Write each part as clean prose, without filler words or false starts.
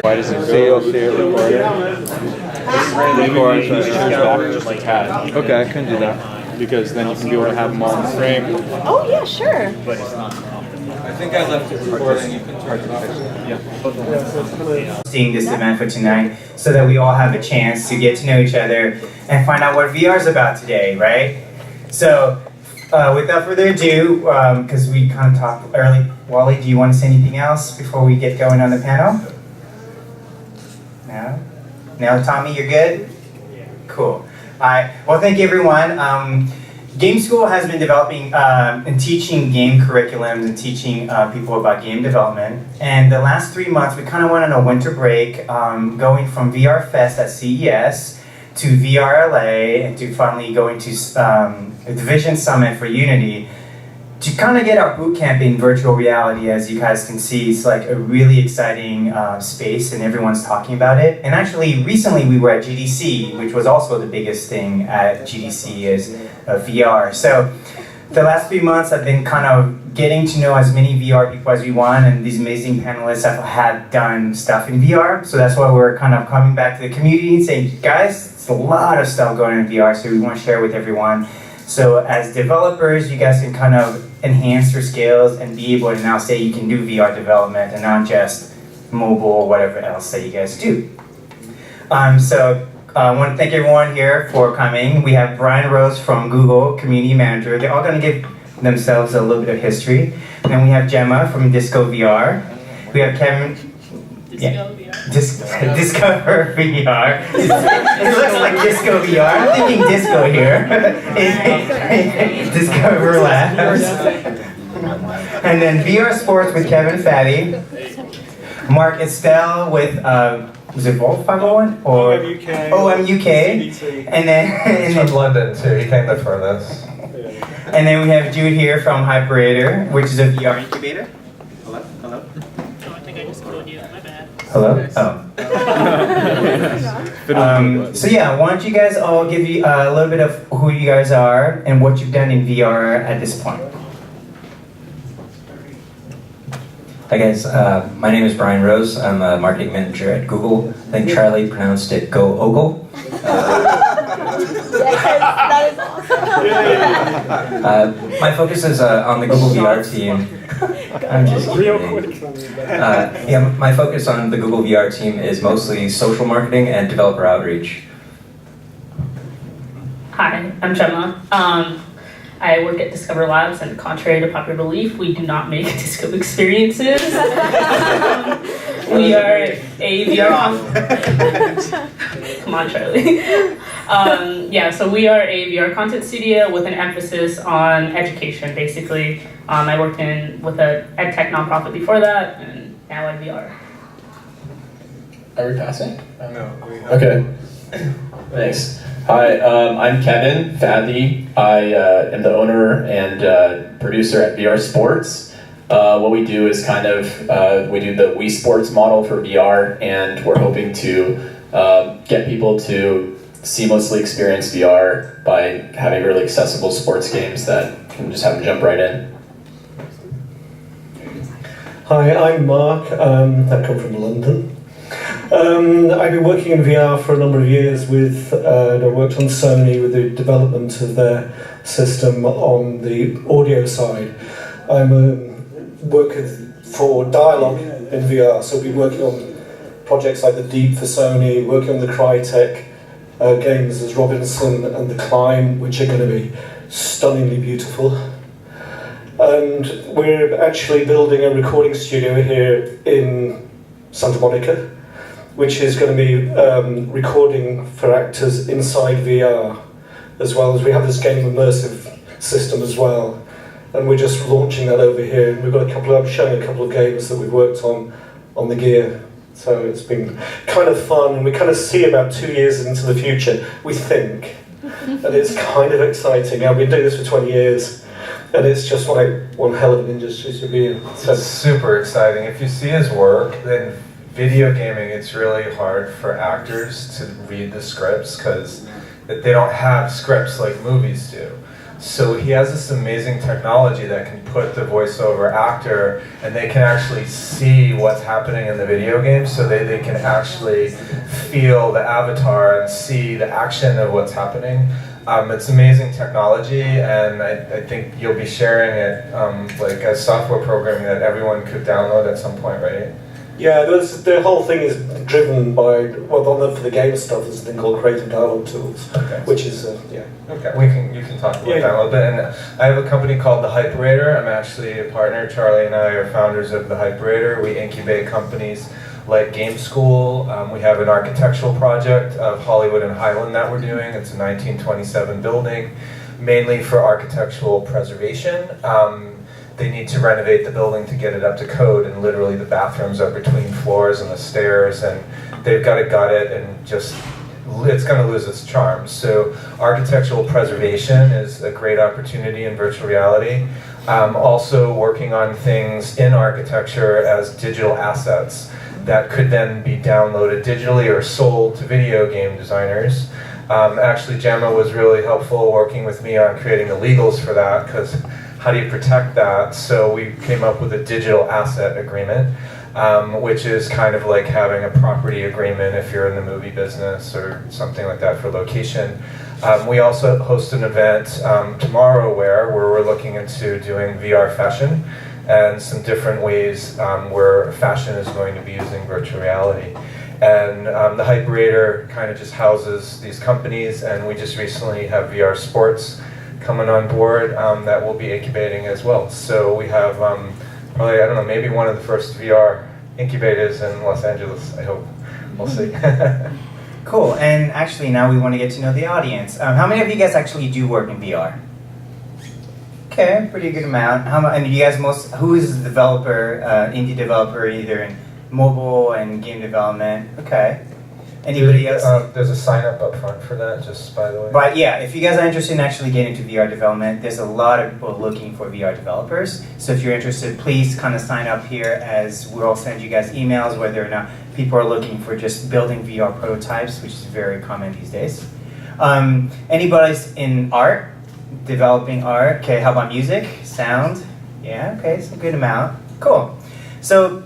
Why does it say recording? Just a tad. Okay, I can do that. Because then you can be able to have them all in the frame. Oh yeah, sure. I think I left it recording. You can turn it off. Yeah. Seeing this event for tonight so that we all have a chance to get to know each other and find out what VR is about today, right? So, without further ado, because we kind of talked early, Wally, do you want to say anything else before we get going on the panel? No? No, Tommy, you're good? Yeah. Cool. Alright, well thank you everyone. Game School has been developing and teaching game curriculums and teaching people about game development. And the last 3 months we kind of went on a winter break, going from VR Fest at CES to VR LA and to finally going to a Division Summit for Unity to kind of get our boot camp in virtual reality. As you guys can see, it's like a really exciting space and everyone's talking about it. And actually recently we were at GDC, which was also the biggest thing at GDC is VR. So the last 3 months I've been kind of getting to know as many VR people as we want, and these amazing panelists have done stuff in VR. So that's why we're kind of coming back to the community and saying, guys, it's a lot of stuff going on in VR, so we want to share with everyone. So as developers, you guys can kind of enhance your skills and be able to now say you can do VR development and not just mobile or whatever else that you guys do. So I want to thank everyone here for coming. We have Brian Rose from Google, Community Manager. They're all going to give themselves a little bit of history. And then we have Gemma from DiscoVR. We have Kevin. DiscoVR. It looks like DiscoVR. I'm thinking disco here. Discover Labs. And then VR Sports with Kevin Fathi. Mark Estdale with was it Volt 501 or OMUK? And then from London too. He came the furthest. And then we have Jude here from Hyperator, which is a VR incubator. Hello? Hello? Oh, I think I just called you. My bad. Hello? Oh. So yeah, why don't you guys all give you a little bit of who you guys are and what you've done in VR at this point. Hi guys, my name is Brian Rose. I'm a marketing manager at Google. I think Charlie pronounced it Go Ogle. Yes, that is awesome. My focus is on the Google VR team. I'm just kidding. Yeah, my focus on the Google VR team is mostly social marketing and developer outreach. Hi, I'm Gemma. I work at Discover Labs, and contrary to popular belief, we do not make disco experiences. We are a VR. Come on, Charlie. Yeah, so we are a VR content studio with an emphasis on education, basically. I worked with an ed tech nonprofit before that, and now at VR. Are we passing? No. Okay. Thanks. Hi, I'm Kevin Fathi. I am the owner and producer at VR Sports. What we do is we do the Wii Sports model for VR, and we're hoping to get people to seamlessly experience VR by having really accessible sports games that can just have them jump right in. Hi, I'm Mark. I come from London. I've been working in VR for a number of years I worked on Sony with the development of their system on the audio side. I'm working for Dialogue in VR, so I've been working on projects like the Deep for Sony, working on the Crytek games as Robinson and The Climb, which are going to be stunningly beautiful. And we're actually building a recording studio here in Santa Monica, which is going to be recording for actors inside VR, as well as we have this game immersive system as well. And we're just launching that over here. We've got I'm showing a couple of games that we've worked on the gear. So it's been kind of fun, and we kind of see about 2 years into the future, we think. And it's kind of exciting. I've been doing this for 20 years, and it's just like one hell of an industry to be in. So, It's super exciting. If you see his work, then video gaming, it's really hard for actors to read the scripts because they don't have scripts like movies do. So he has this amazing technology that can put the voiceover actor and they can actually see what's happening in the video game, so they can actually feel the avatar and see the action of what's happening. It's amazing technology, and I think you'll be sharing it like as software programming that everyone could download at some point, right? yeah, the whole thing is driven by, well, for the game stuff, there's a thing called Creative Dialogue Tools, Okay. which is, yeah. Okay, you can talk about that a little bit. And I have a company called the Hyperator. I'm actually a partner. Charlie and I are founders of the Hyperator. We incubate companies like Game School. We have an architectural project of Hollywood and Highland that we're doing. It's a 1927 building, mainly for architectural preservation. They need to renovate the building to get it up to code, and literally the bathrooms are between floors and the stairs, and they've got to gut it, and just it's going to lose its charm. So architectural preservation is a great opportunity in virtual reality. Also working on things in architecture as digital assets that could then be downloaded digitally or sold to video game designers. Actually, Gemma was really helpful working with me on creating the legals for that, because how do you protect that? So we came up with a digital asset agreement, which is kind of like having a property agreement if you're in the movie business or something like that for location. We also host an event tomorrow where we're looking into doing VR fashion and some different ways where fashion is going to be using virtual reality. And the Hyperator kind of just houses these companies, and we just recently have VR Sports coming on board that we'll be incubating as well. So we have probably, I don't know, maybe one of the first VR incubators in Los Angeles, I hope. We'll see. Cool, and actually now we want to get to know the audience. How many of you guys actually do work in VR? Okay, pretty good amount. And you guys who is a developer, indie developer, either in mobile and game development? Okay. Anybody else? There's a sign up front for that, just by the way. But yeah, if you guys are interested in actually getting into VR development, there's a lot of people looking for VR developers. So if you're interested, please kind of sign up here, as we'll send you guys emails whether or not people are looking for just building VR prototypes, which is very common these days. Anybody's in art, developing art? Okay, how about music, sound? Yeah, okay, it's a good amount. Cool. So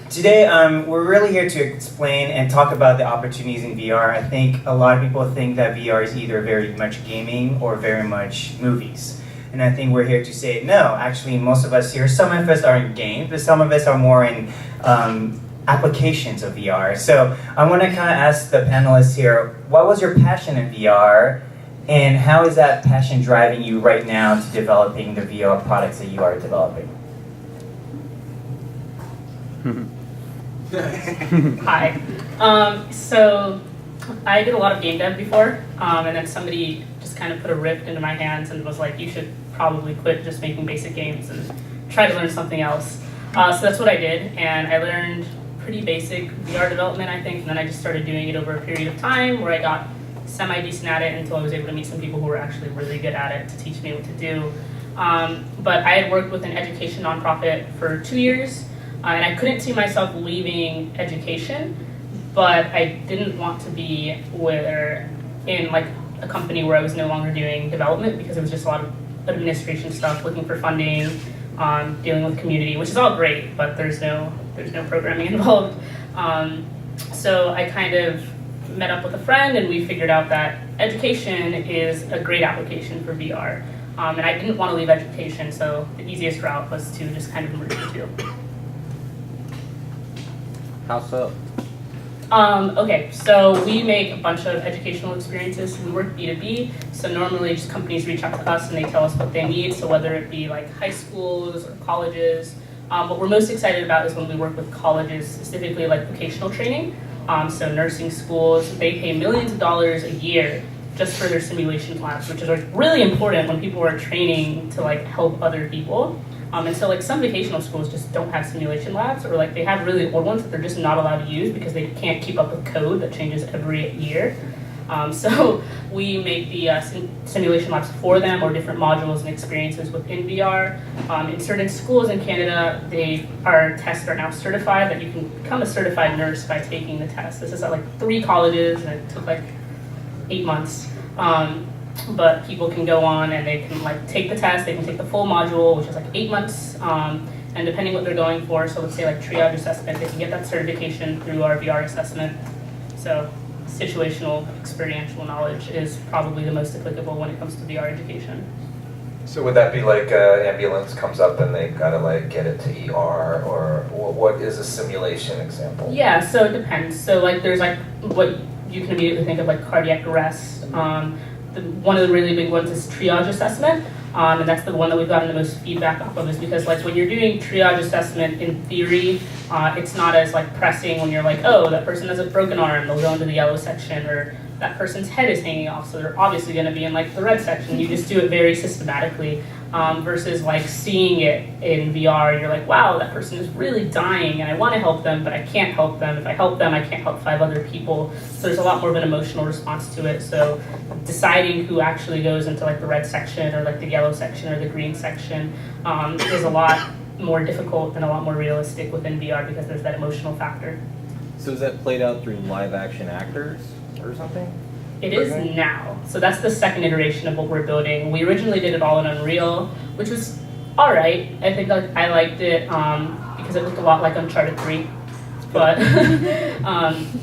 today, we're really here to explain and talk about the opportunities in VR. I think a lot of people think that VR is either very much gaming or very much movies. And I think we're here to say, no, actually most of us here, some of us are in games, but some of us are more in applications of VR. So I want to kind of ask the panelists here, what was your passion in VR? And how is that passion driving you right now to developing the VR products that you are developing? Hi. So I did a lot of game dev before, and then somebody just kind of put a rift into my hands and was like, you should probably quit just making basic games and try to learn something else. So that's what I did, and I learned pretty basic VR development, I think, and then I just started doing it over a period of time where I got semi-decent at it until I was able to meet some people who were actually really good at it to teach me what to do. But I had worked with an education nonprofit for 2 years, and I couldn't see myself leaving education, but I didn't want to be in like a company where I was no longer doing development, because it was just a lot of administration stuff, looking for funding, dealing with community, which is all great, but there's no programming involved. So I kind of met up with a friend, and we figured out that education is a great application for VR. And I didn't want to leave education, so the easiest route was to just kind of merge the two. How so? Okay, so we make a bunch of educational experiences. We work B2B, so normally just companies reach out to us and they tell us what they need, so whether it be like high schools or colleges. What we're most excited about is when we work with colleges, specifically like vocational training. So nursing schools, they pay millions of dollars a year just for their simulation labs, which is like really important when people are training to like help other people. And so like some vocational schools just don't have simulation labs, or like they have really old ones that they're just not allowed to use because they can't keep up with code that changes every year. So we make the simulation labs for them, or different modules and experiences within VR. In certain schools in Canada, our tests are now certified, that you can become a certified nurse by taking the test. This is at like 3 colleges, and it took like 8 months. But people can go on and they can like take the test, they can take the full module, which is like 8 months. And depending what they're going for, so let's say like triage assessment, they can get that certification through our VR assessment. So situational experiential knowledge is probably the most applicable when it comes to VR education. So would that be like ambulance comes up and they gotta like get it to ER, or what is a simulation example? Yeah, so it depends. So like there's like what you can immediately think of, like cardiac arrest. One of the really big ones is triage assessment. And that's the one that we've gotten the most feedback off of, is because like when you're doing triage assessment in theory, it's not as like pressing when you're like, oh, that person has a broken arm, they'll go into the yellow section, or that person's head is hanging off, so they're obviously going to be in like the red section. You just do it very systematically, versus like seeing it in VR, you're like, wow, that person is really dying and I want to help them, but I can't help them. If I help them, I can't help 5 other people. So there's a lot more of an emotional response to it. So deciding who actually goes into like the red section or like the yellow section or the green section is a lot more difficult and a lot more realistic within VR, because there's that emotional factor. So is that played out through live action actors or something? It is now. So that's the second iteration of what we're building. We originally did it all in Unreal, which was all right. I think like I liked it because it looked a lot like Uncharted 3. But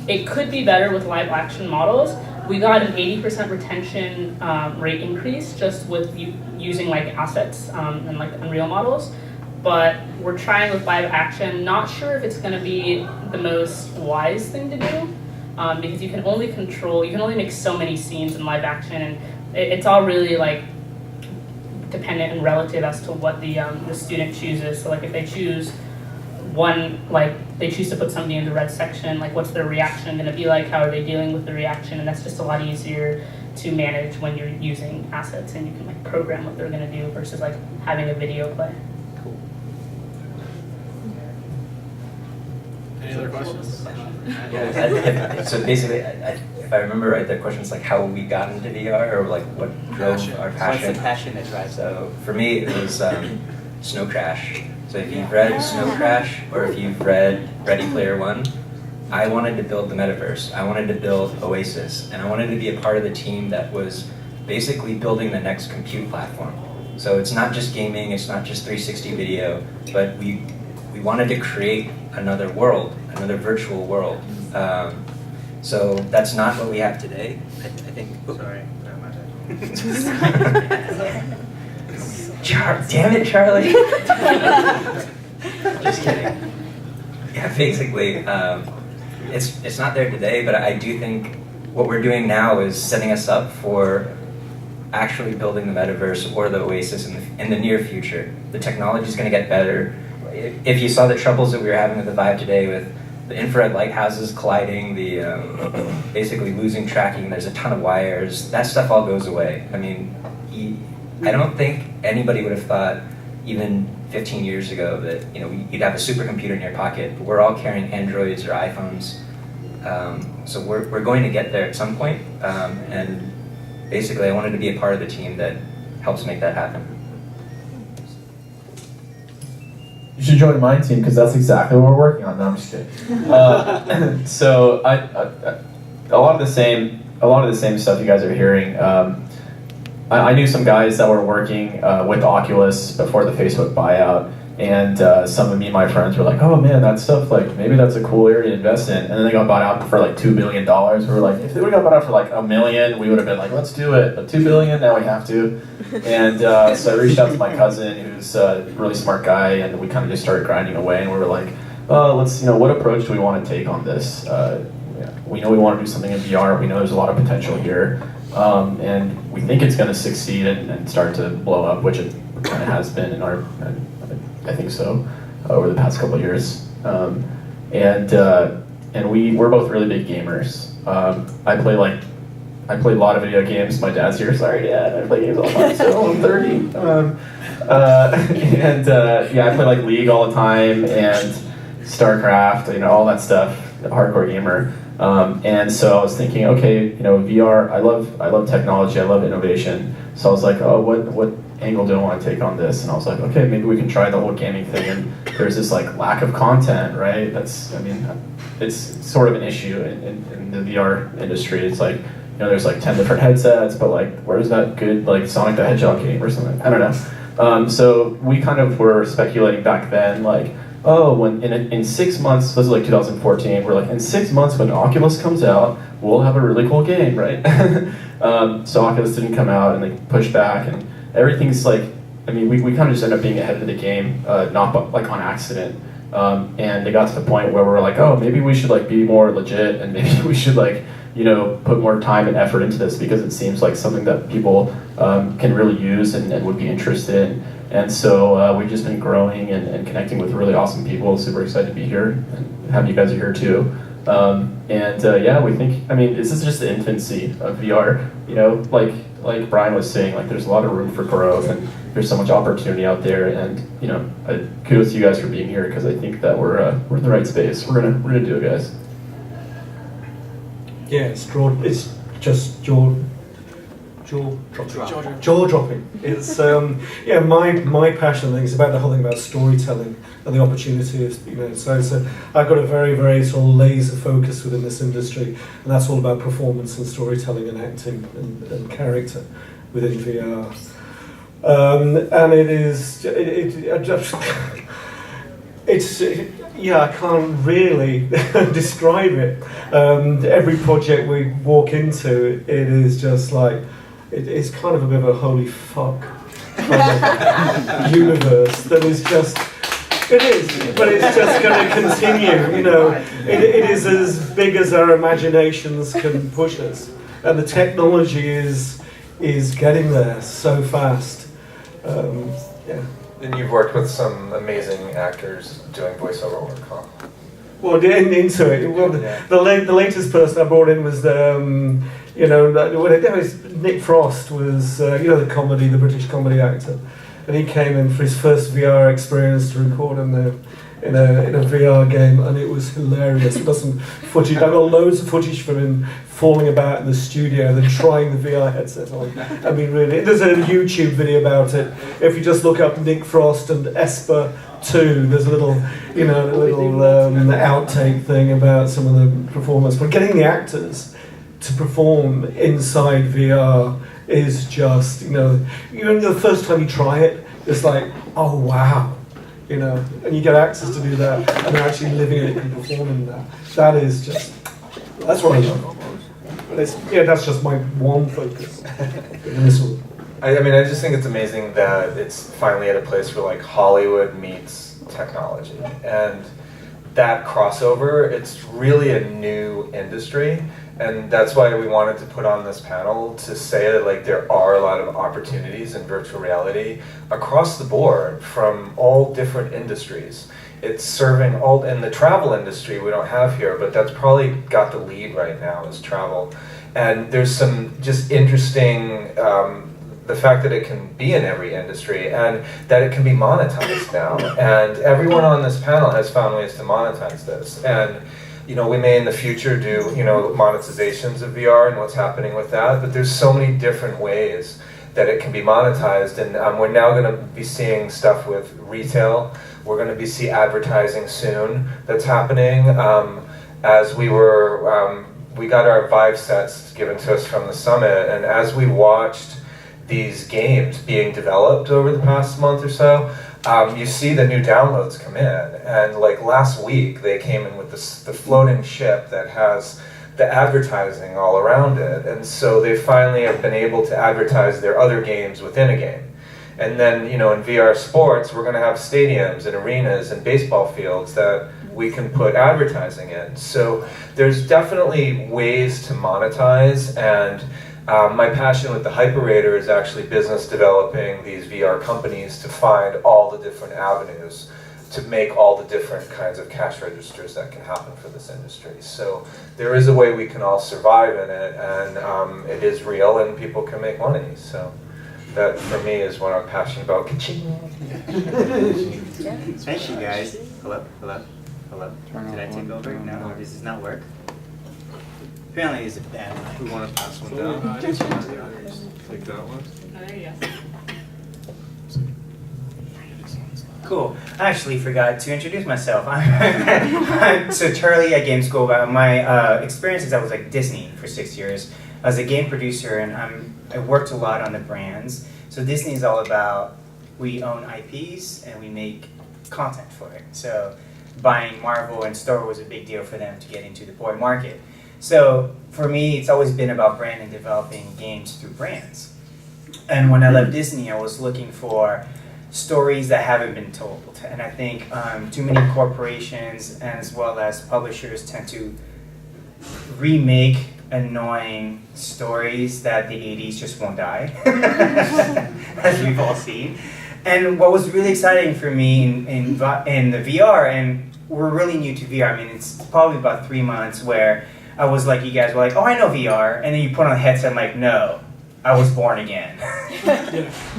it could be better with live action models. We got an 80% retention rate increase just with using like assets and like Unreal models. But we're trying with live action. Not sure if it's going to be the most wise thing to do. Because you can only make so many scenes in live action, and it's all really like dependent and relative as to what the student chooses. So like if they choose they choose to put somebody in the red section, like what's their reaction going to be like? How are they dealing with the reaction? And that's just a lot easier to manage when you're using assets and you can like program what they're going to do versus like having a video play. Any other questions? Yeah, so basically, if I remember right, the question is like how we got into VR, or like what drove our passion. What's the passion that drives? So for me, it was Snow Crash. So if you've read Snow Crash, or if you've read Ready Player One, I wanted to build the metaverse. I wanted to build Oasis, and I wanted to be a part of the team that was basically building the next compute platform. So it's not just gaming, it's not just 360 video, but we wanted to create another world, another virtual world. So that's not what we have today. I think. Sorry, not my time. Damn it, Charlie! Just kidding. Yeah, basically, it's not there today, but I do think what we're doing now is setting us up for actually building the metaverse or the Oasis in the near future. The technology is going to get better. If you saw the troubles that we were having with the Vive today, with the infrared lighthouses colliding, the basically losing tracking, there's a ton of wires, that stuff all goes away. I mean, I don't think anybody would have thought even 15 years ago that you'd have a supercomputer in your pocket, but we're all carrying Androids or iPhones. So we're going to get there at some point, and basically I wanted to be a part of the team that helps make that happen. You should join my team because that's exactly what we're working on. No, I'm just kidding. So a lot of the same stuff you guys are hearing. I knew some guys that were working with Oculus before the Facebook buyout, and some of me and my friends were like, "Oh man, that stuff, like maybe that's a cool area to invest in." And then they got bought out for like $2 billion. We were like, if they would have got bought out for like $1 million, we would have been like, "Let's do it." But $2 billion, now we have to. And so I reached out to my cousin, who's a really smart guy, and we kind of just started grinding away. And we were like, let's, what approach do we want to take on this? We know we want to do something in VR. We know there's a lot of potential here. And we think it's going to succeed and start to blow up, which it kind of has been I think so, over the past couple of years. And we're both really big gamers. I play like I play a lot of video games. My dad's here. Sorry, Dad. I play games all the time. So I'm 30. Yeah, I play like League all the time and StarCraft. You know, all that stuff. Hardcore gamer. And so I was thinking, okay, you know, VR. I love technology. I love innovation. So I was like, oh, what angle do I want to take on this? And I was like, okay, maybe we can try the whole gaming thing. And there's this like lack of content, right? It's sort of an issue in the VR industry. It's like, you know, there's like 10 different headsets, but like, where's that good like Sonic the Hedgehog game or something? I don't know. So we kind of were speculating back then, like, oh, when in 6 months, this is like 2014, we're like, in 6 months when Oculus comes out, we'll have a really cool game, right? So Oculus didn't come out and they pushed back and everything's like, I mean, we kind of just ended up being ahead of the game, not like on accident. And it got to the point where we're like, oh, maybe we should like be more legit and maybe we should like, you know, put more time and effort into this because it seems like something that people can really use and would be interested in. And so we've just been growing and connecting with really awesome people. Super excited to be here and have you guys are here too. Yeah, we think, I mean, this is just the infancy of VR. You know, like Brian was saying, like there's a lot of room for growth and there's so much opportunity out there. And you know, kudos to you guys for being here because I think that we're in the right space. We're gonna do it, guys. Yeah, it's just jaw dropping. It's yeah, my passion thing is about the whole thing about storytelling and the opportunities. You know, so I've got a very, very sort of laser focus within this industry, and that's all about performance and storytelling and acting and character within VR. And yeah, I can't really describe it. Every project we walk into, it is just like, it's kind of a bit of a holy fuck kind of universe that is just, it is, but it's just going to continue, you know. It is as big as our imaginations can push us. And the technology is getting there so fast. Yeah. And you've worked with some amazing actors doing voiceover work, huh? Well, into it. Well, the latest person I brought in was you know, it was Nick Frost was you know, the British comedy actor, and he came in for his first VR experience to record in a VR game, and it was hilarious. We've got some footage. I got loads of footage from him falling about in the studio, then trying the VR headset on. I mean, really, there's a YouTube video about it. If you just look up Nick Frost and Esper 2, there's a little, you know, outtake thing about some of the performance. But getting the actors to perform inside VR is just, you know, the first time you try it, it's like, oh wow. You know, and you get access to do that, and they're actually living it and performing that. That is just, that's what I love. Yeah, that's just my one focus. I mean, I just think it's amazing that it's finally at a place where like Hollywood meets technology, and that crossover, it's really a new industry. And that's why we wanted to put on this panel to say that like there are a lot of opportunities in virtual reality across the board from all different industries. It's serving all, in the travel industry we don't have here, but that's probably got the lead right now is travel. And there's some just interesting, the fact that it can be in every industry and that it can be monetized now. And everyone on this panel has found ways to monetize this. And you know, we may in the future do, you know, monetizations of VR and what's happening with that, but there's so many different ways that it can be monetized. And we're now going to be seeing stuff with retail. We're going to be seeing advertising soon that's happening. As we were, we got our Vive sets given to us from the summit, and as we watched these games being developed over the past month or so, you see the new downloads come in, and like last week they came in with the floating ship that has the advertising all around it, and so they finally have been able to advertise their other games within a game. And then, you know, in VR sports, we're going to have stadiums and arenas and baseball fields that we can put advertising in. So there's definitely ways to monetize, and my passion with the Hyperator is actually business developing these VR companies to find all the different avenues to make all the different kinds of cash registers that can happen for this industry. So there is a way we can all survive in it, and it is real, and people can make money. So that, for me, is what I'm passionate about. Yeah. Thank you, guys. Hello? Hello? Hello? Did I take over? No, this does not work. Apparently it's a bad line. We want to pass one down. Take that one. There you go. Cool. I actually forgot to introduce myself. So Charlie at Game School. My experience is I was like Disney for 6 years. I was a game producer, and I worked a lot on the brands. So Disney is all about, we own IPs and we make content for it. So buying Marvel and Star Wars was a big deal for them to get into the boy market. So for me, it's always been about brand and developing games through brands. And when I left Disney, I was looking for stories that haven't been told. And I think too many corporations as well as publishers tend to remake annoying stories that the 80s just won't die, as we've all seen. And what was really exciting for me in the VR, and we're really new to VR, I mean, it's probably about 3 months where I was like, you guys were like, oh, I know VR, and then you put on a headset, I'm like, no, I was born again.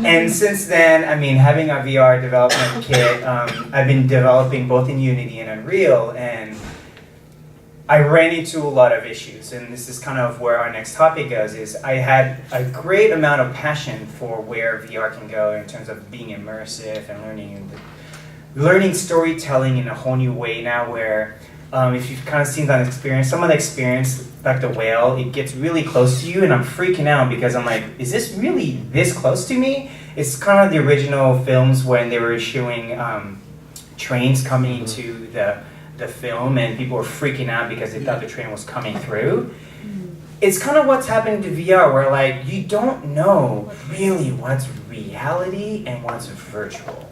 And since then, I mean, having a VR development kit, I've been developing both in Unity and Unreal, and I ran into a lot of issues, and this is kind of where our next topic goes, is I had a great amount of passion for where VR can go in terms of being immersive and learning storytelling in a whole new way now, where if you've kind of seen that experience, some of the experience, like the whale, it gets really close to you, and I'm freaking out because I'm like, is this really this close to me? It's kind of the original films when they were showing trains coming into the film, and people were freaking out because they thought the train was coming through. It's kind of what's happening to VR, where like you don't know really what's reality and what's virtual.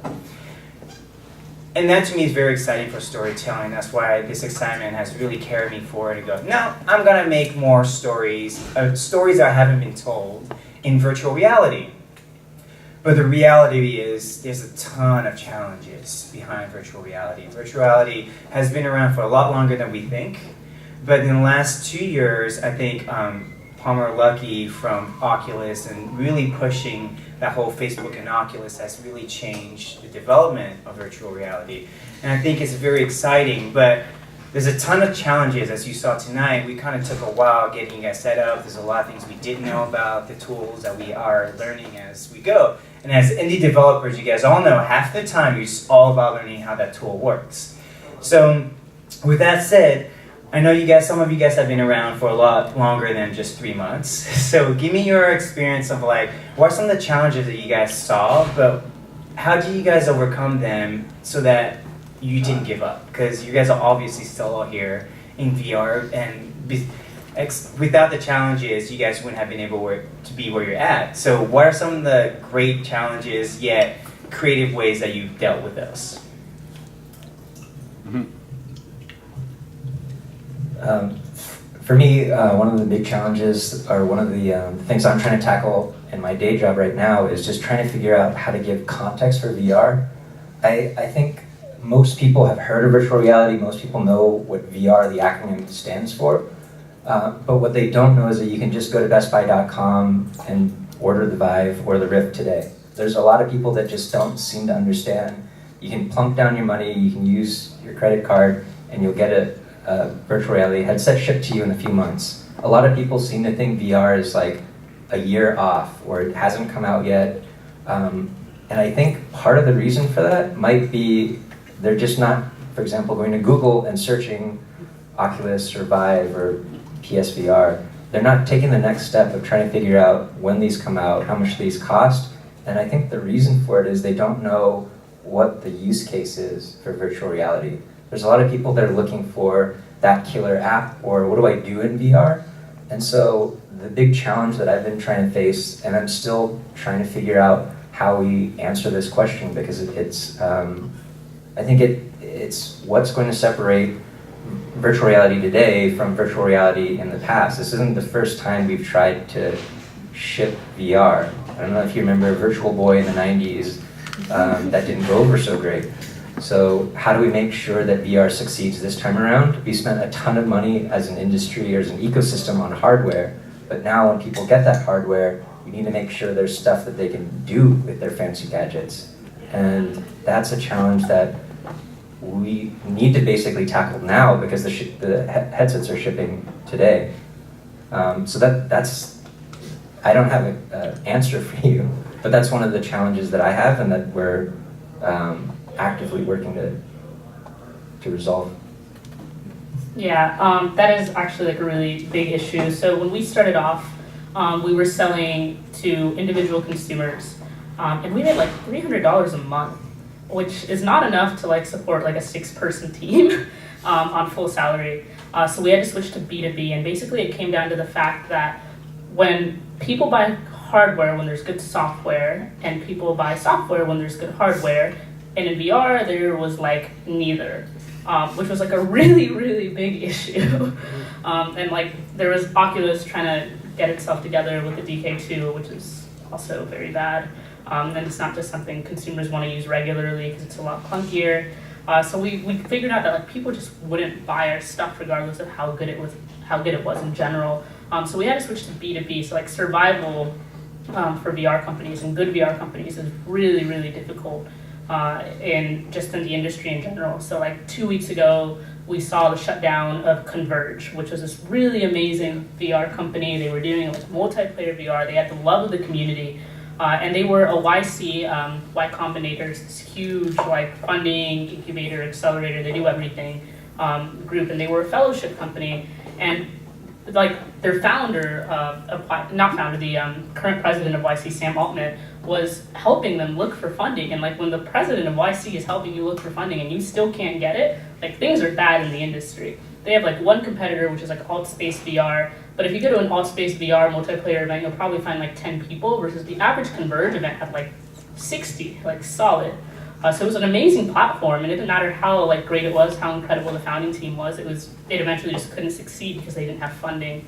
And that to me is very exciting for storytelling. That's why this excitement has really carried me forward to go, no, I'm gonna make more stories, stories that haven't been told in virtual reality. But the reality is there's a ton of challenges behind virtual reality. Virtual reality has been around for a lot longer than we think. But in the last 2 years, I think Palmer Luckey from Oculus and really pushing that whole Facebook and Oculus has really changed the development of virtual reality. And I think it's very exciting, but there's a ton of challenges, as you saw tonight. We kind of took a while getting you guys set up. There's a lot of things we didn't know about, the tools that we are learning as we go. And as indie developers, you guys all know, half the time it's all about learning how that tool works. So with that said, I know you guys, some of you guys have been around for a lot longer than just 3 months. So give me your experience of like, what are some of the challenges that you guys saw, but how did you guys overcome them so that you didn't give up? Because you guys are obviously still all here in VR, and without the challenges, you guys wouldn't have been able to be where you're at. So what are some of the great challenges, yet creative ways that you've dealt with those? For me, one of the big challenges, or one of the things I'm trying to tackle in my day job right now, is just trying to figure out how to give context for VR. I think most people have heard of virtual reality, most people know what VR, the acronym, stands for, but what they don't know is that you can just go to bestbuy.com and order the Vive or the Rift today. There's a lot of people that just don't seem to understand. You can plunk down your money, you can use your credit card, and you'll get a virtual reality headset shipped to you in a few months. A lot of people seem to think VR is like a year off, or it hasn't come out yet. And I think part of the reason for that might be they're just not, for example, going to Google and searching Oculus or Vive or PSVR. They're not taking the next step of trying to figure out when these come out, how much these cost. And I think the reason for it is they don't know what the use case is for virtual reality. There's a lot of people that are looking for that killer app, or what do I do in VR? And so the big challenge that I've been trying to face, and I'm still trying to figure out how we answer this question, because it's I think it's what's going to separate virtual reality today from virtual reality in the past. This isn't the first time we've tried to ship VR. I don't know if you remember Virtual Boy in the 90s, that didn't go over so great. So how do we make sure that VR succeeds this time around? We spent a ton of money as an industry or as an ecosystem on hardware, but now when people get that hardware, we need to make sure there's stuff that they can do with their fancy gadgets. And that's a challenge that we need to basically tackle now because the headsets are shipping today. So that's, I don't have an answer for you, but that's one of the challenges that I have and that we're actively working to resolve. Yeah, that is actually like a really big issue. So when we started off, we were selling to individual consumers, and we made like $300 a month, which is not enough to like support like a 6-person team on full salary. So we had to switch to B2B, and basically it came down to the fact that when people buy hardware when there's good software, and people buy software when there's good hardware, and in VR there was like neither, which was like a really, really big issue. And like there was Oculus trying to get itself together with the DK2, which is also very bad. And it's not just something consumers want to use regularly because it's a lot clunkier. So we figured out that like people just wouldn't buy our stuff regardless of how good it was in general. So we had to switch to B2B. So like survival for VR companies and good VR companies is really, really difficult in the industry in general. So like 2 weeks ago, we saw the shutdown of Converge, which was this really amazing VR company. They were doing like multiplayer VR. They had the love of the community. And they were a YC, Y Combinator, this huge like funding, incubator, accelerator, they do everything group, and they were a fellowship company. And like their founder, the current president of YC, Sam Altman, was helping them look for funding. And like when the president of YC is helping you look for funding and you still can't get it, like things are bad in the industry. They have like one competitor, which is like Altspace VR. But if you go to an Altspace VR multiplayer event, you'll probably find like 10 people versus the average Converge event had like 60, like solid. So it was an amazing platform, and it didn't matter how like great it was, how incredible the founding team was. It eventually just couldn't succeed because they didn't have funding.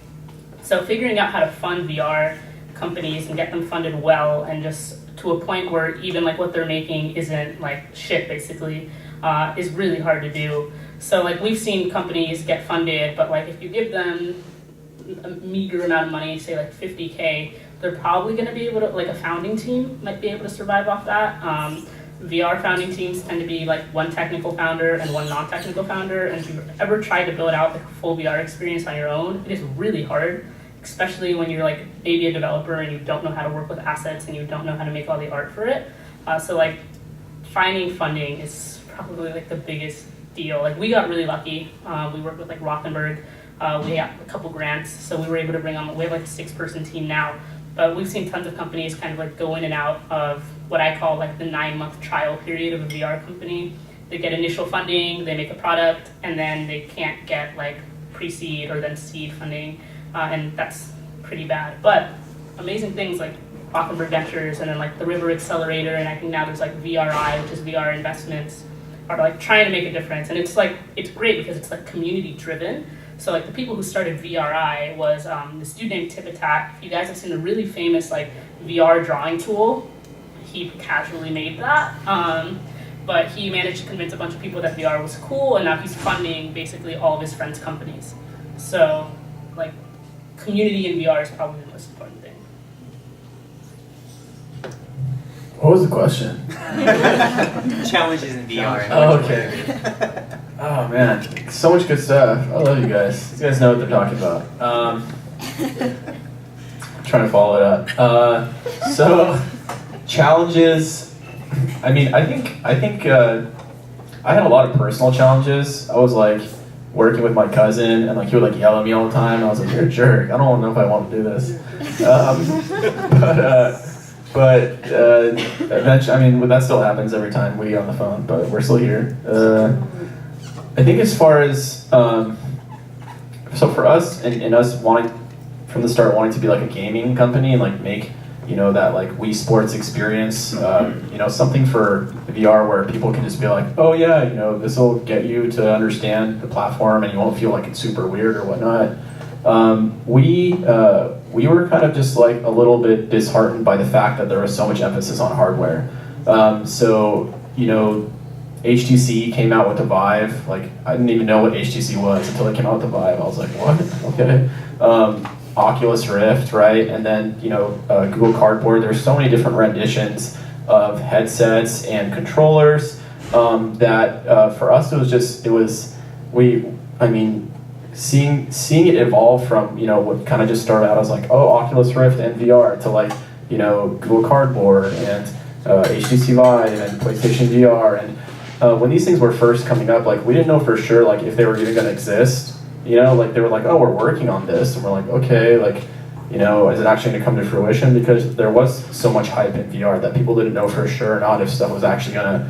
So figuring out how to fund VR companies and get them funded well, and just to a point where even like what they're making isn't like shit basically, is really hard to do. So like we've seen companies get funded, but like if you give them a meager amount of money, say like 50K, they're probably going to be able to, like a founding team might be able to survive off that. VR founding teams tend to be like one technical founder and one non-technical founder, and if you've ever tried to build out like a full VR experience on your own, it is really hard, especially when you're like maybe a developer and you don't know how to work with assets and you don't know how to make all the art for it. So like finding funding is probably like the biggest deal. Like we got really lucky. We worked with like Rothenberg. We got a couple grants, so we were able to bring on, we have like a 6-person team now, but we've seen tons of companies kind of like go in and out of what I call like the 9-month trial period of a VR company. They get initial funding, they make a product, and then they can't get like pre-seed or then seed funding, and that's pretty bad. But amazing things like Rothenberg Ventures and then like the River Accelerator, and I think now there's like VRI, which is VR Investments, are like trying to make a difference. And it's like, it's great because it's like community driven. So like the people who started VRI was this dude named Tipatat. If you guys have seen the really famous like VR drawing tool, he casually made that. But he managed to convince a bunch of people that VR was cool, and now he's funding basically all of his friends' companies. So like community in VR is probably the most important thing. What was the question? Challenges in VR. Oh, okay. Oh man, so much good stuff. I love you guys. You guys know what they're talking about. I'm trying to follow it up. So challenges. I mean, I think I had a lot of personal challenges. I was like working with my cousin, and like he would like yell at me all the time. And I was like, "You're a jerk. I don't know if I want to do this." But eventually, I mean, that still happens every time we get on the phone. But we're still here. I think as far as so for us and us wanting from the start wanting to be like a gaming company and like make that like Wii Sports experience, something for VR where people can just be like, oh yeah, this will get you to understand the platform and you won't feel like it's super weird or whatnot. We were kind of just like a little bit disheartened by the fact that there was so much emphasis on hardware. HTC came out with the Vive. Like, I didn't even know what HTC was until it came out with the Vive. I was like, what? Okay. Oculus Rift, right? And then, Google Cardboard. There's so many different renditions of headsets and controllers that for us seeing it evolve from, what kind of just started out as like, oh, Oculus Rift and VR to like, Google Cardboard and HTC Vive and PlayStation VR. And when these things were first coming up, like we didn't know for sure like if they were even gonna exist. Like they were like, oh, we're working on this, and we're like, okay, like, is it actually gonna come to fruition? Because there was so much hype in VR that people didn't know for sure or not if stuff was actually gonna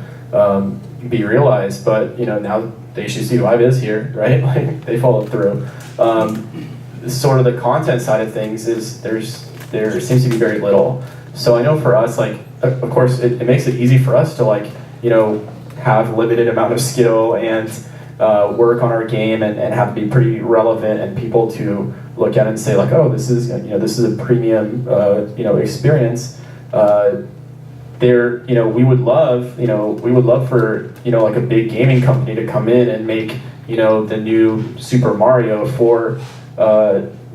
be realized. But now the HTC Vive is here, right? Like they followed through. Sort of the content side of things is there seems to be very little. So I know for us, like, of course, it makes it easy for us to like, have limited amount of skill and work on our game and have to be pretty relevant and people to look at it and say like, oh, this is a premium experience. We would love for like a big gaming company to come in and make the new Super Mario for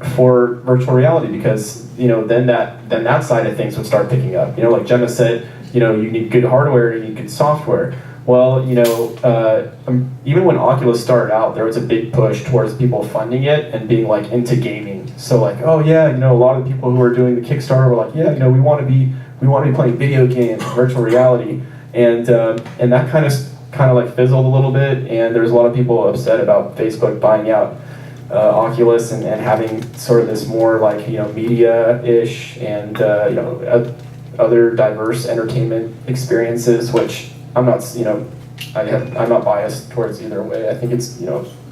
virtual reality, because then that side of things would start picking up. Like Gemma said, you need good hardware, you need good software. Well, even when Oculus started out, there was a big push towards people funding it and being like into gaming. So like, oh yeah, a lot of the people who were doing the Kickstarter were like, yeah, we want to be playing video games, virtual reality, and that kind of like fizzled a little bit. And there's a lot of people upset about Facebook buying out Oculus and having sort of this more like media-ish and other diverse entertainment experiences, which I'm not I'm not biased towards either way. I think it's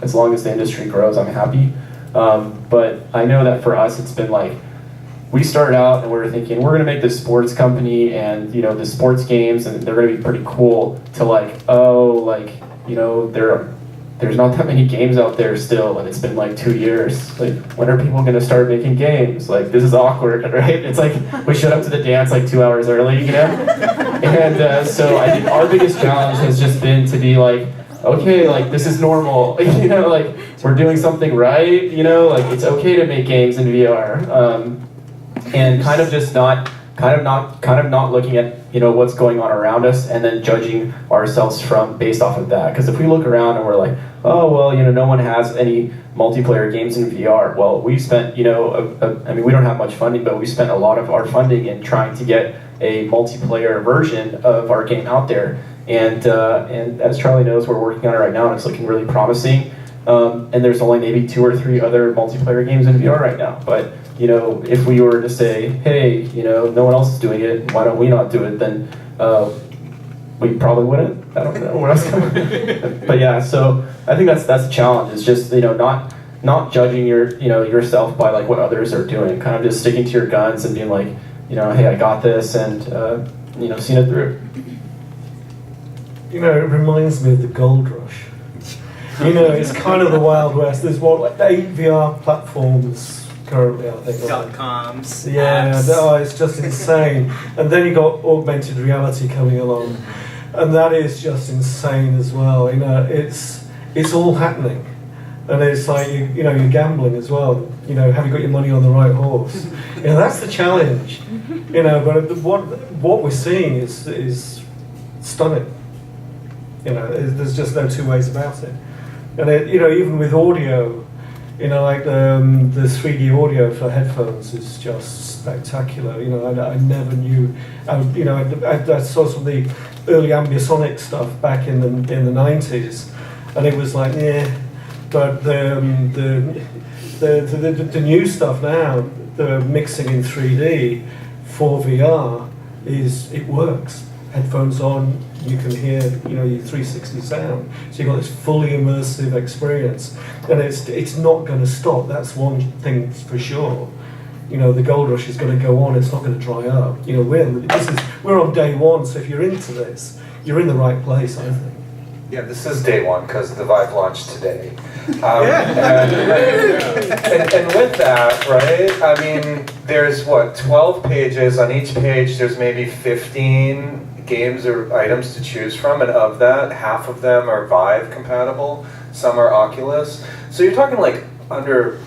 as long as the industry grows, I'm happy. But I know that for us, it's been like we started out and we were thinking we're gonna make this sports company and the sports games and they're gonna be pretty cool. To like, oh, like there's not that many games out there still, and it's been like 2 years. Like, when are people gonna start making games? Like, this is awkward, right? It's like we showed up to the dance like 2 hours early, And so I think our biggest challenge has just been to be like, okay, like this is normal, like we're doing something right, like it's okay to make games in VR, and kind of not looking at what's going on around us and then judging ourselves based off of that. Because if we look around and we're like, oh well, no one has any multiplayer games in VR. Well, we spent we don't have much funding, but we spent a lot of our funding in trying to get a multiplayer version of our game out there. And as Charlie knows, we're working on it right now, and it's looking really promising. And there's only maybe 2 or 3 other multiplayer games in VR right now. But if we were to say, hey, no one else is doing it, why don't we not do it? Then we probably wouldn't. I don't know where else. But yeah, so I think that's the challenge. It's just not judging yourself by like what others are doing. Kind of just sticking to your guns and being like, hey, I got this, and seeing it through. It reminds me of the gold rush. It's kind of the Wild West. There's like 8 VR platforms currently, I think. .coms. Yeah, it's just insane. And then you got augmented reality coming along, and that is just insane as well. It's all happening, and it's like you're gambling as well. Have you got your money on the right horse? That's the challenge. But what we're seeing is stunning. There's just no two ways about it. And even with audio, like the 3D audio for headphones is just spectacular. I never knew. I saw some of the early ambisonic stuff back in the 90s, and it was like, yeah. But the new stuff now, the mixing in 3D for VR it works. Headphones on, you can hear your 360 sound, so you've got this fully immersive experience, and it's not going to stop. That's one thing for sure. The gold rush is going to go on. It's not going to dry up. We're on day one, so if you're into this, you're in the right place, I think. Yeah, this is day one because the Vive launched today. And with that, right, there's 12 pages. On each page, there's maybe 15 games or items to choose from, and of that, half of them are Vive compatible, some are Oculus. So you're talking like under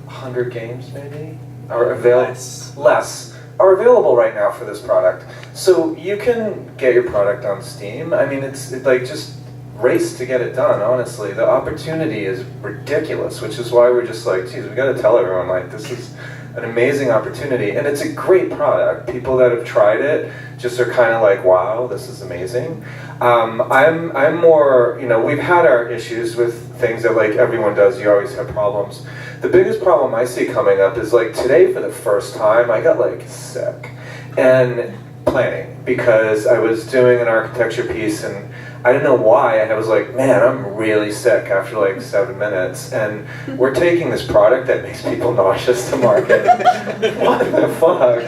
100 games maybe? Are available, less are available right now for this product. So you can get your product on Steam. I mean, it's like just race to get it done, honestly. The opportunity is ridiculous, which is why we're just like, geez, we gotta tell everyone, like, this is an amazing opportunity, and it's a great product. People that have tried it just are kind of like, wow, this is amazing. I'm more, you know, we've had our issues with things that like everyone does, you always have problems. The biggest problem I see coming up is like today for the first time, I got like sick. And planning, because I was doing an architecture piece and I didn't know why. I was like, man, I'm really sick after like 7 minutes. And we're taking this product that makes people nauseous to market. What the fuck?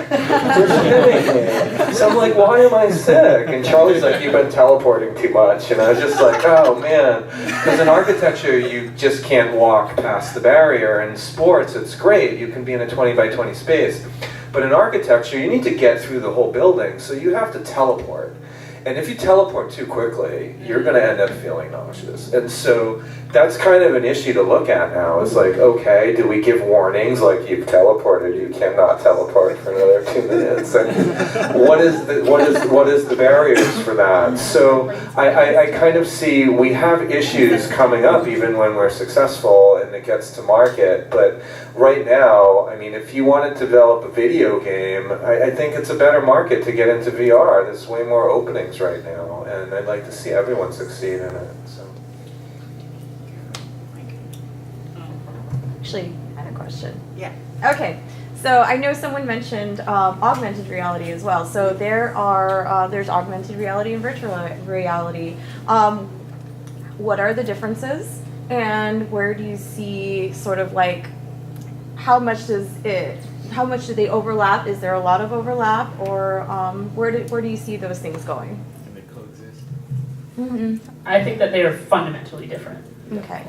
You're kidding me. So I'm like, why am I sick? And Charlie's like, you've been teleporting too much. And I was just like, oh man. Because in architecture, you just can't walk past the barrier. In sports, it's great. You can be in a 20 by 20 space. But in architecture, you need to get through the whole building. So you have to teleport. And if you teleport too quickly, you're going to end up feeling nauseous. And so that's kind of an issue to look at now. It's like, okay, do we give warnings like you've teleported, you cannot teleport for another 2 minutes? And what is the barriers for that? So I kind of see we have issues coming up even when we're successful and it gets to market. But right now, I mean, if you want to develop a video game, I think it's a better market to get into VR. There's way more openings right now, and I'd like to see everyone succeed in it. So. Actually, I had a question. Yeah. Okay, so I know someone mentioned augmented reality as well. So there's augmented reality and virtual reality. What are the differences, and where do you see sort of like how much do they overlap? Is there a lot of overlap, or where do you see those things going? Can they coexist? Mm-hmm. I think that they are fundamentally different. Okay.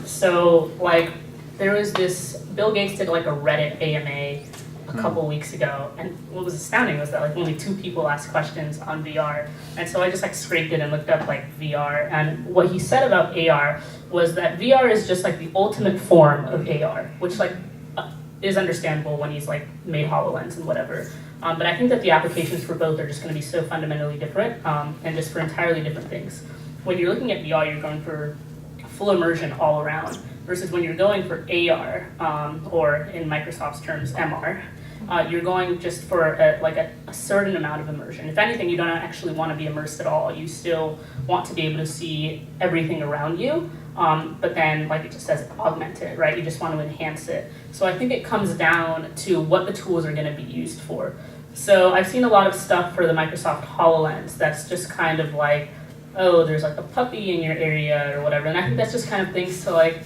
So like there was this, Bill Gates did like a Reddit AMA a couple weeks ago, and what was astounding was that like only 2 people asked questions on VR, and so I just like scraped it and looked up like VR, and what he said about AR was that VR is just like the ultimate form of AR, which like is understandable when he's like made HoloLens and whatever. But I think that the applications for both are just going to be so fundamentally different, and just for entirely different things. When you're looking at VR, you're going for full immersion all around, versus when you're going for AR, or in Microsoft's terms, MR, you're going just for a certain amount of immersion. If anything, you don't actually want to be immersed at all. You still want to be able to see everything around you, but then, like it just says, augment it, right? You just want to enhance it. So I think it comes down to what the tools are going to be used for. So I've seen a lot of stuff for the Microsoft HoloLens that's just kind of like, oh, there's like a puppy in your area or whatever. And I think that's just kind of things to like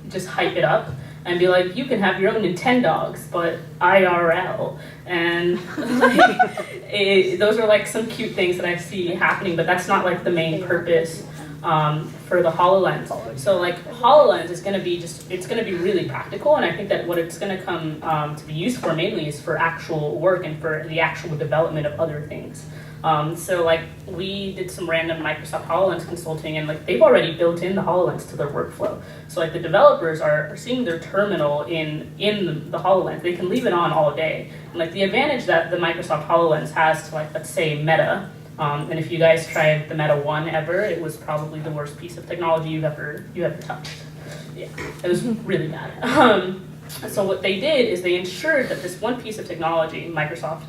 just hype it up and be like, you can have your own Nintendogs, but IRL. And like, those are like some cute things that I see happening, but that's not like the main purpose for the HoloLens. So like HoloLens is going to be it's going to be really practical, and I think that what it's going to come to be used for mainly is for actual work and for the actual development of other things. So like we did some random Microsoft HoloLens consulting, and like they've already built in the HoloLens to their workflow. So like the developers are seeing their terminal in the HoloLens. They can leave it on all day. And like the advantage that the Microsoft HoloLens has to like, let's say Meta, and if you guys tried the Meta 1 ever, it was probably the worst piece of technology you ever touched. Yeah, it was really bad. So what they did is they ensured that this one piece of technology, Microsoft,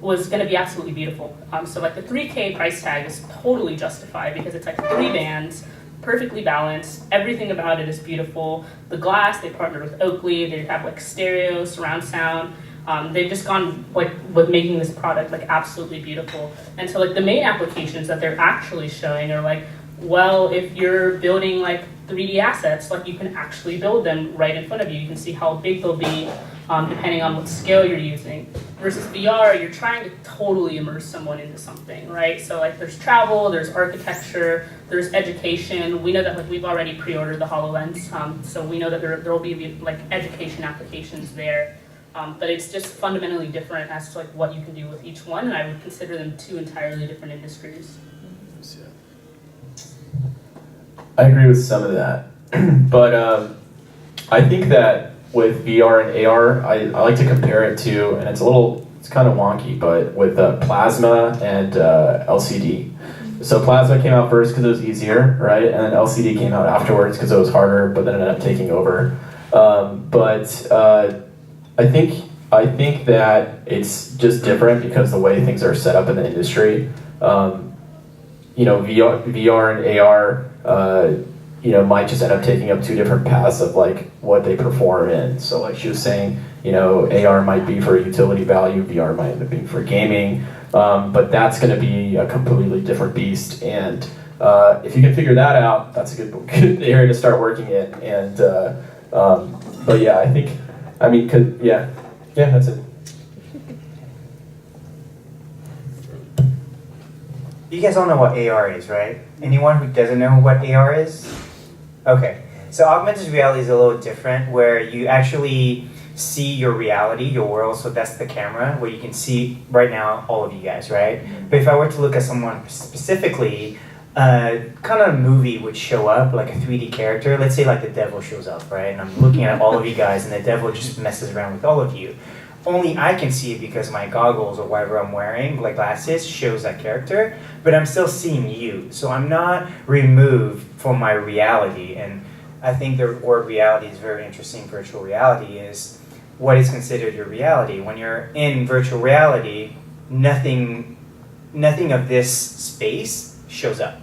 was going to be absolutely beautiful. So like the 3K price tag is totally justified because it's like 3 bands, perfectly balanced. Everything about it is beautiful. The glass, they partnered with Oakley. They have like stereo, surround sound. They've just gone like with making this product like absolutely beautiful. And so like the main applications that they're actually showing are like, well, if you're building like 3D assets, like you can actually build them right in front of you. You can see how big they'll be depending on what scale you're using. Versus VR, you're trying to totally immerse someone into something, right? So like there's travel, there's architecture, there's education. We know that like we've already pre-ordered the HoloLens, so we know that there will be like education applications there. But it's just fundamentally different as to like what you can do with each one, and I would consider them two entirely different industries. I agree with some of that, but I think that with VR and AR, I like to compare it to, and it's kind of wonky, but with plasma and LCD. So plasma came out first because it was easier, right? And then LCD came out afterwards because it was harder, but then it ended up taking over. I think that it's just different because the way things are set up in the industry. VR and AR, might just end up taking up two different paths of like what they perform in. So like she was saying, AR might be for utility value, VR might end up being for gaming, but that's going to be a completely different beast. And if you can figure that out, that's a good area to start working in. And but yeah, that's it. You guys all know what AR is, right? Anyone who doesn't know what AR is? Okay, so augmented reality is a little different where you actually see your reality, your world, so that's the camera, where you can see right now all of you guys, right? But if I were to look at someone specifically, kind of movie would show up, like a 3D character, let's say like the devil shows up, right? And I'm looking at all of you guys and the devil just messes around with all of you. Only I can see it because my goggles or whatever I'm wearing, like glasses, shows that character, but I'm still seeing you. So I'm not removed from my reality. And I think the word reality is very interesting. Virtual reality is what is considered your reality. When you're in virtual reality, nothing of this space shows up.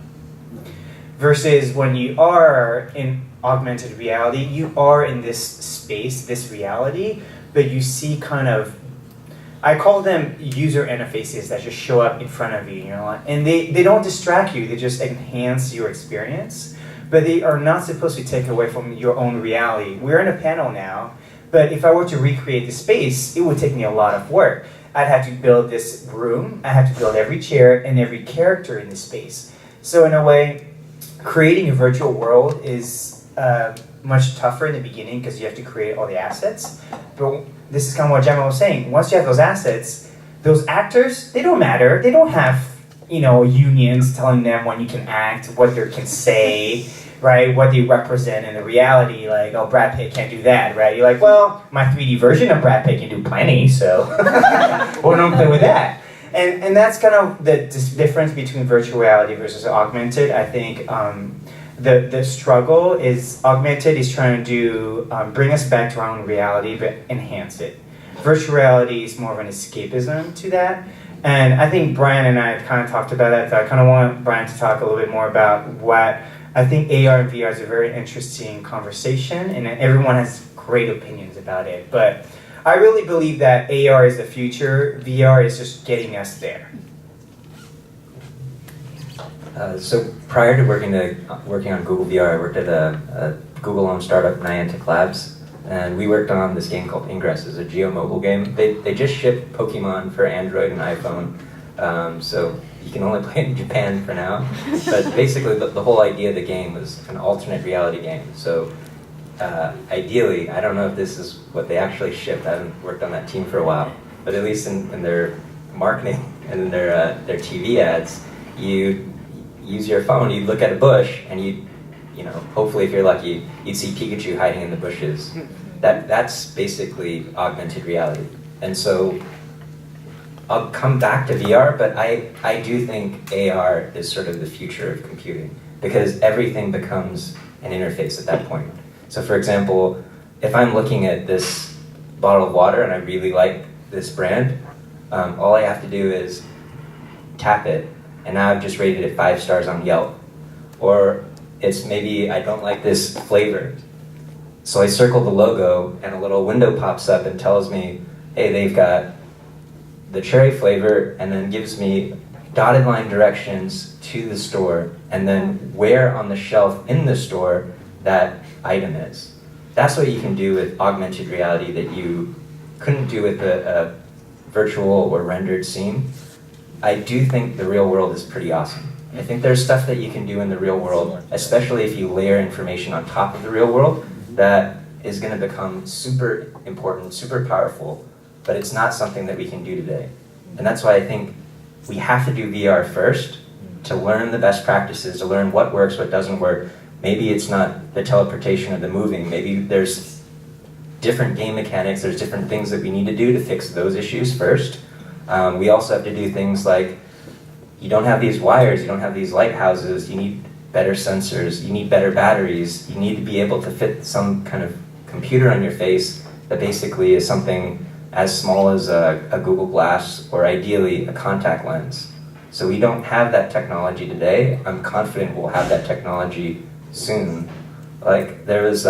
Versus when you are in augmented reality, you are in this space, this reality, but you see kind of, I call them user interfaces that just show up in front of you, and they don't distract you, they just enhance your experience, but they are not supposed to take away from your own reality. We're in a panel now, but if I were to recreate the space, it would take me a lot of work. I'd have to build this room, I have to build every chair and every character in the space. So in a way, creating a virtual world is much tougher in the beginning because you have to create all the assets. But this is kind of what Gemma was saying. Once you have those assets, those actors, they don't matter. They don't have, unions telling them when you can act, what they can say, right? What they represent in the reality. Like, oh, Brad Pitt can't do that, right? You're like, well, my 3D version of Brad Pitt can do plenty, so well, don't play with that. And that's kind of the difference between virtual reality versus augmented. I think the struggle is augmented is trying to bring us back to our own reality, but enhance it. Virtual reality is more of an escapism to that. And I think Brian and I kind of talked about that. So I kind of want Brian to talk a little bit more about what I think AR and VR is a very interesting conversation, and everyone has great opinions about it. But I really believe that AR is the future. VR is just getting us there. So prior to working on GoogleVR, I worked at a Google-owned startup, Niantic Labs, and we worked on this game called Ingress. It's a geo-mobile game. They just shipped Pokemon for Android and iPhone, so you can only play it in Japan for now. But basically, the whole idea of the game was an alternate reality game. So ideally, I don't know if this is what they actually shipped. I haven't worked on that team for a while, but at least in their marketing and in their TV ads, you use your phone, you look at a bush, and hopefully if you're lucky, you'd see Pikachu hiding in the bushes. That's basically augmented reality. And so I'll come back to VR, but I do think AR is sort of the future of computing because everything becomes an interface at that point. So for example, if I'm looking at this bottle of water and I really like this brand, all I have to do is tap it, and now I've just rated it 5 stars on Yelp. Or it's maybe I don't like this flavor. So I circle the logo and a little window pops up and tells me, hey, they've got the cherry flavor, and then gives me dotted line directions to the store and then where on the shelf in the store that item is. That's what you can do with augmented reality that you couldn't do with a virtual or rendered scene. I do think the real world is pretty awesome. I think there's stuff that you can do in the real world, especially if you layer information on top of the real world, that is going to become super important, super powerful, but it's not something that we can do today. And that's why I think we have to do VR first to learn the best practices, to learn what works, what doesn't work. Maybe it's not the teleportation or the moving. Maybe there's different game mechanics, there's different things that we need to do to fix those issues first. We also have to do things like, you don't have these wires, you don't have these lighthouses, you need better sensors, you need better batteries, you need to be able to fit some kind of computer on your face that basically is something as small as a Google Glass or ideally a contact lens. So we don't have that technology today. I'm confident we'll have that technology soon. Like there's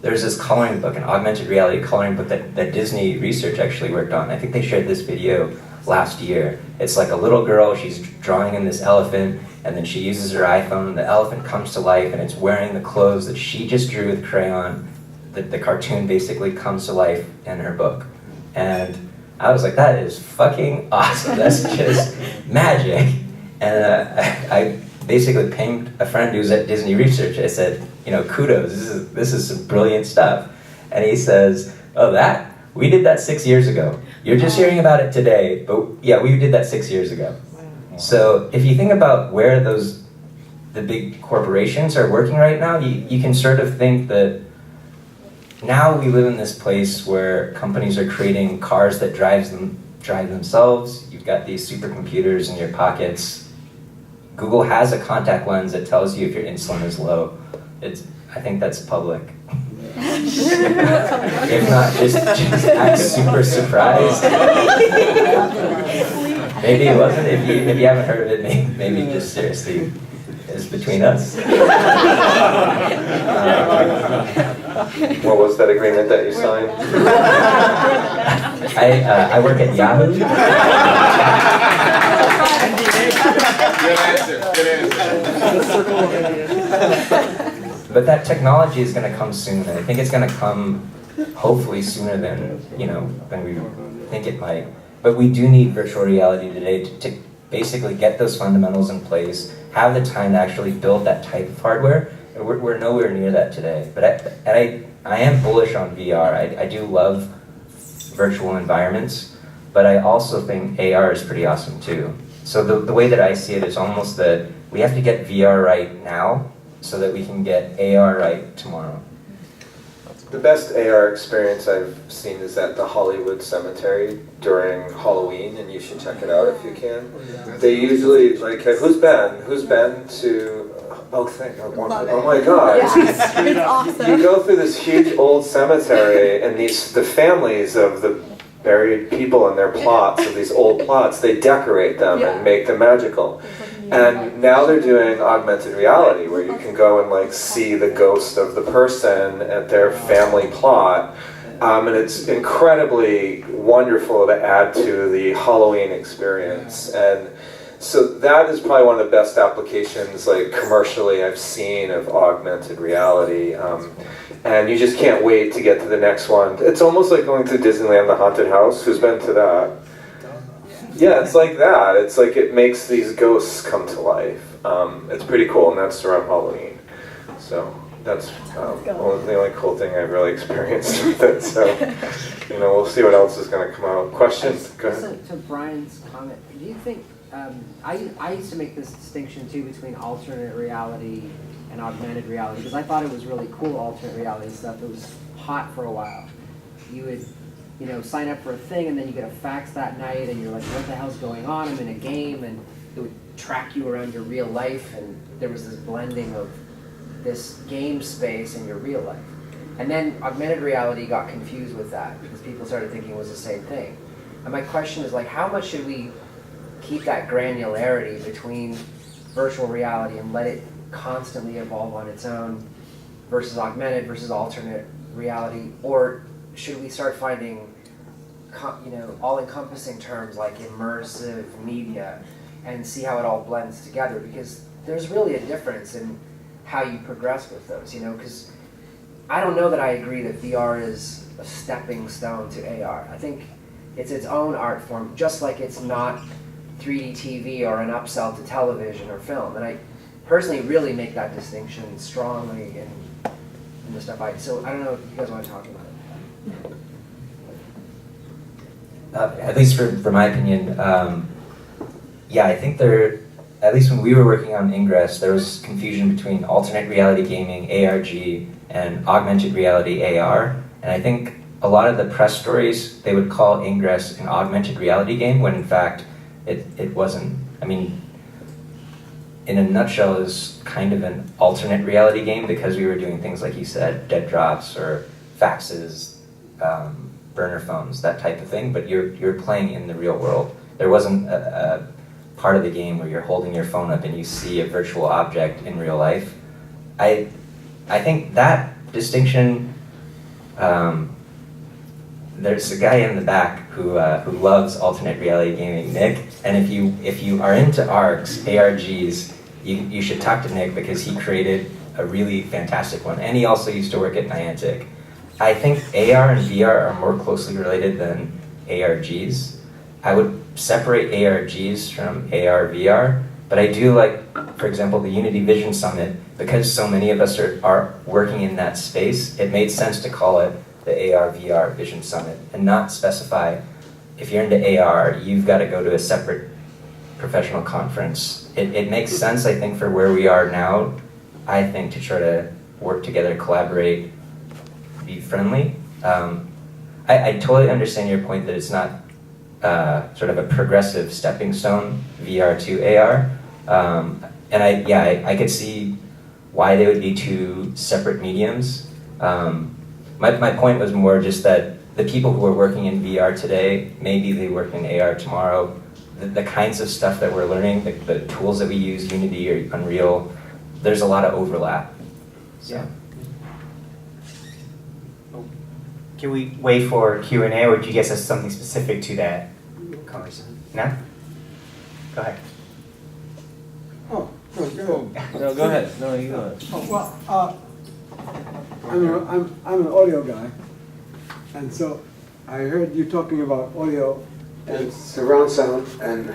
this coloring book, an augmented reality coloring book that Disney Research actually worked on. I think they shared this video last year. It's like a little girl, she's drawing in this elephant, and then she uses her iPhone, the elephant comes to life, and it's wearing the clothes that she just drew with crayon. The cartoon basically comes to life in her book. And I was like, that is fucking awesome. That's just magic. And I basically pinged a friend who's at Disney Research. I said, you know, kudos, this is some brilliant stuff. And he says, oh, we did that 6 years ago. You're just hearing about it today, but yeah, we did that 6 years ago. So if you think about where the big corporations are working right now, you can sort of think that now we live in this place where companies are creating cars that drive themselves. You've got these supercomputers in your pockets. Google has a contact lens that tells you if your insulin is low. I think that's public. If not, just act super surprised. Maybe it wasn't. If you haven't heard of it, maybe just seriously, it's between us. What was that agreement that you signed? I work at Yahoo. Good answer. But that technology is going to come soon, and I think it's going to come hopefully sooner than we think it might. But we do need virtual reality today to basically get those fundamentals in place, have the time to actually build that type of hardware. We're nowhere near that today. But I am bullish on VR. I do love virtual environments, but I also think AR is pretty awesome too. So the way that I see it is almost that we have to get VR right now so that we can get AR right tomorrow. The best AR experience I've seen is at the Hollywood Cemetery during Halloween, and you should check it out if you can. They usually, like, who's been to, oh my god. Yeah, it's awesome. You go through this huge old cemetery, and the families of the buried people in their plots, of these old plots, they decorate them and make them magical. And now they're doing augmented reality, where you can go and like see the ghost of the person at their family plot. And it's incredibly wonderful to add to the Halloween experience. And so that is probably one of the best applications, like commercially, I've seen of augmented reality. And you just can't wait to get to the next one. It's almost like going to Disneyland, the haunted house. Who's been to that? Yeah, it's like that. It's like it makes these ghosts come to life. It's pretty cool, and that's around Halloween. So that's the only cool thing I've really experienced with it. So, we'll see what else is going to come out. Questions? Go ahead. To Brian's comment, do you think, I used to make this distinction too between alternate reality and augmented reality, because I thought it was really cool, alternate reality stuff. It was hot for a while. You would sign up for a thing, and then you get a fax that night, and you're like, what the hell's going on? I'm in a game, and it would track you around your real life, and there was this blending of this game space and your real life. And then augmented reality got confused with that, because people started thinking it was the same thing. And my question is, like, how much should we keep that granularity between virtual reality and let it constantly evolve on its own versus augmented versus alternate reality? Or should we start finding, all-encompassing terms like immersive media and see how it all blends together? Because there's really a difference in how you progress with those, because I don't know that I agree that VR is a stepping stone to AR. I think it's its own art form, just like it's not 3D TV or an upsell to television or film. And I personally really make that distinction strongly in from the stuff so I don't know if you guys want to talk about it. At least for my opinion, yeah, I think at least when we were working on Ingress, there was confusion between alternate reality gaming, ARG, and augmented reality, AR. And I think a lot of the press stories, they would call Ingress an augmented reality game, when in fact, it wasn't. I mean, in a nutshell, it was kind of an alternate reality game because we were doing things like you said, dead drops or faxes, burner phones, that type of thing, but you're playing in the real world. There wasn't a part of the game where you're holding your phone up and you see a virtual object in real life. I think that distinction, there's a guy in the back who loves alternate reality gaming, Nick, and if you are into ARGs, you should talk to Nick because he created a really fantastic one, and he also used to work at Niantic. I think AR and VR are more closely related than ARGs. I would separate ARGs from AR, VR, but I do like, for example, the Unity Vision Summit, because so many of us are working in that space, it made sense to call it the AR, VR Vision Summit and not specify, if you're into AR, you've got to go to a separate professional conference. It makes sense, I think, for where we are now, I think, to try to work together, collaborate, be friendly. I totally understand your point that it's not sort of a progressive stepping stone, VR to AR. And I could see why they would be two separate mediums. My point was more just that the people who are working in VR today, maybe they work in AR tomorrow. The kinds of stuff that we're learning, the tools that we use, Unity or Unreal, there's a lot of overlap. So. Yeah. Can we wait for Q&A, or do you guys have something specific to that conversation? No? Go ahead. Oh, no, go ahead. No, go ahead. No, you go ahead. Oh, well, I'm an audio guy, and so I heard you talking about audio and surround sound and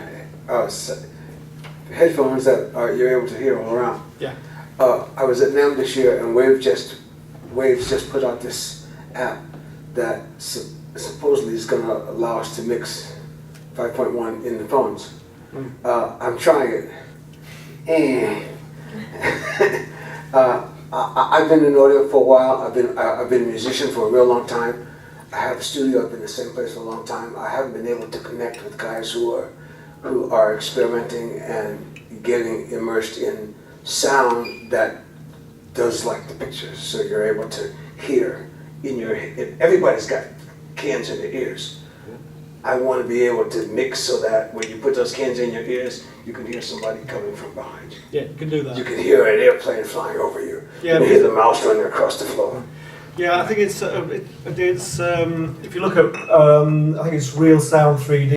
headphones that you're able to hear all around. Yeah. I was at NAMM this year, and Waves just put out this app that supposedly is going to allow us to mix 5.1 in the phones. I'm trying it. I've been in audio for a while. I've been a musician for a real long time. I have a studio. I've been in the same place for a long time. I haven't been able to connect with guys who are experimenting and getting immersed in sound that does like the pictures. So you're able to hear in your. Everybody's got cans in their ears. I want to be able to mix so that when you put those cans in your ears, you can hear somebody coming from behind you. Yeah, you can do that. You can hear an airplane flying over you. Yeah, you can hear the mouse running across the floor. Yeah, I think it's if you look at I think it's Real Sound 3D.